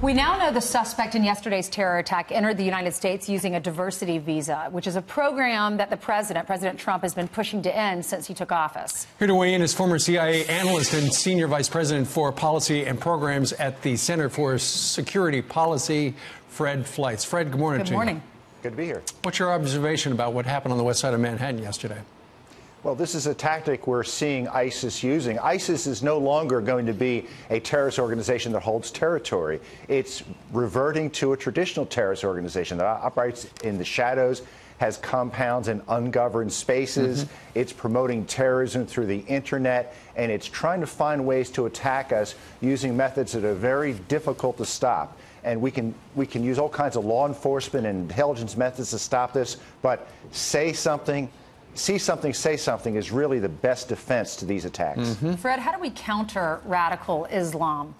We now know the suspect in yesterday's terror attack entered the United States using a diversity visa, which is a program that President Trump, has been pushing to end since he took office. Here to weigh in is former CIA analyst and senior vice president for policy and programs at the Center for Security Policy, Fred Fleitz. Fred, good morning to you. Good morning. Good to be here. What's your observation about what happened on the west side of Manhattan yesterday? Well, this is a tactic we're seeing ISIS using. ISIS is no longer going to be a terrorist organization that holds territory. It's reverting to a traditional terrorist organization that operates in the shadows, has compounds in ungoverned spaces. It's promoting terrorism through the internet, and it's trying to find ways to attack us using methods that are very difficult to stop. And we can use all kinds of law enforcement and intelligence methods to stop this, but see something, say something is really the best defense to these attacks. Fred, how do we counter radical Islam?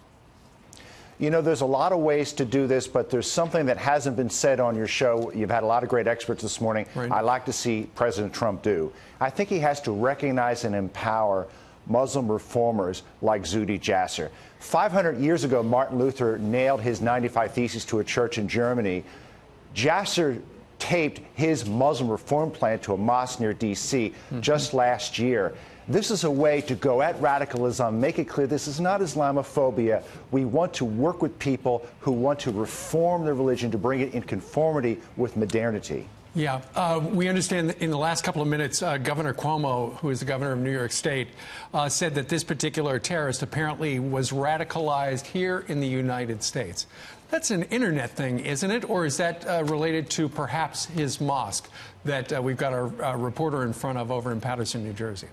You know, there's a lot of ways to do this, but there's something that hasn't been said on your show. You've had a lot of great experts this morning. Right. I'd like to see President Trump do. I think he has to recognize and empower Muslim reformers like Zuhdi Jasser. 500 years ago, Martin Luther nailed his 95 Theses to a church in Germany. Jasser taped his Muslim reform plan to a mosque near D.C. just last year. This is a way to go at radicalism, make it clear this is not Islamophobia. We want to work with people who want to reform their religion to bring it in conformity with modernity. Yeah, we understand that in the last couple of minutes, Governor Cuomo, who is the governor of New York State, said that this particular terrorist apparently was radicalized here in the United States. That's an internet thing, isn't it? Or is that related to perhaps his mosque that we've got a reporter in front of over in Paterson, New Jersey?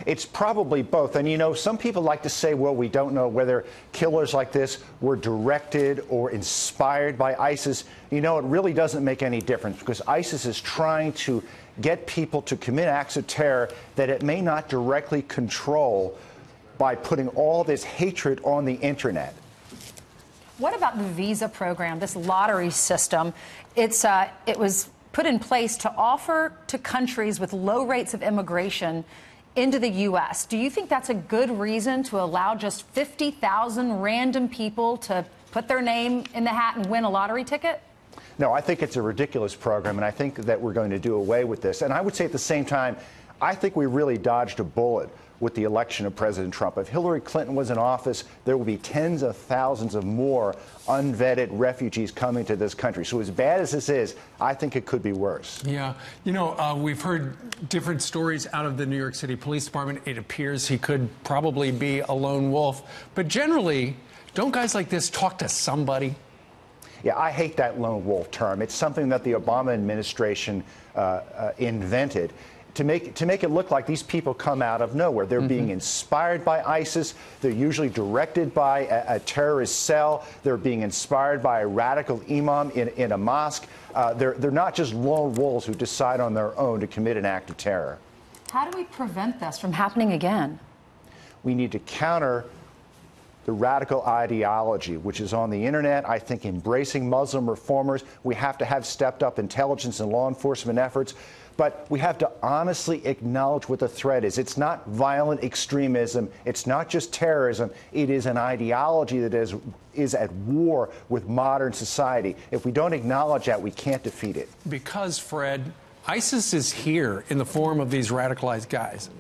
It's probably both. And, you know, some people like to say, well, we don't know whether killers like this were directed or inspired by ISIS. You know, it really doesn't make any difference because ISIS is trying to get people to commit acts of terror that it may not directly control by putting all this hatred on the internet. What about the visa program, this lottery system? It was put in place to offer to countries with low rates of immigration into the U.S. Do you think that's a good reason to allow just 50,000 random people to put their name in the hat and win a lottery ticket? No, I think it's a ridiculous program, and I think that we're going to do away with this. And I would say at the same time, I think we really dodged a bullet with the election of President Trump. If Hillary Clinton was in office, there will be tens of thousands of more unvetted refugees coming to this country. So as bad as this is, I think it could be worse. Yeah. You know, we've heard different stories out of the New York City Police Department. It appears he could probably be a lone wolf. But generally, don't guys like this talk to somebody? Yeah, I hate that lone wolf term. It's something that the Obama administration invented to make it look like these people come out of nowhere. They're being inspired by ISIS. They're usually directed by a terrorist cell. They're being inspired by a radical imam in a mosque. They're not just lone wolves who decide on their own to commit an act of terror. How do we prevent this from happening again? We need to counter the radical ideology, which is on the internet. I think embracing Muslim reformers, we have to have stepped up intelligence and law enforcement efforts. But we have to honestly acknowledge what the threat is. It's not violent extremism. It's not just terrorism. It is an ideology that is at war with modern society. If we don't acknowledge that, we can't defeat it. Because, Fred, ISIS is here in the form of these radicalized guys.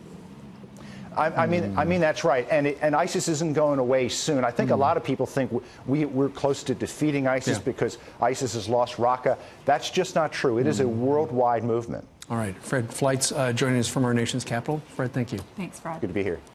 I mean that's right, and ISIS isn't going away soon. I think a lot of people think we're close to defeating ISIS because ISIS has lost Raqqa. That's just not true. It is a worldwide movement. All right, Fred Fleitz joining us from our nation's capital. Fred, thank you. Thanks, Fred. Good to be here.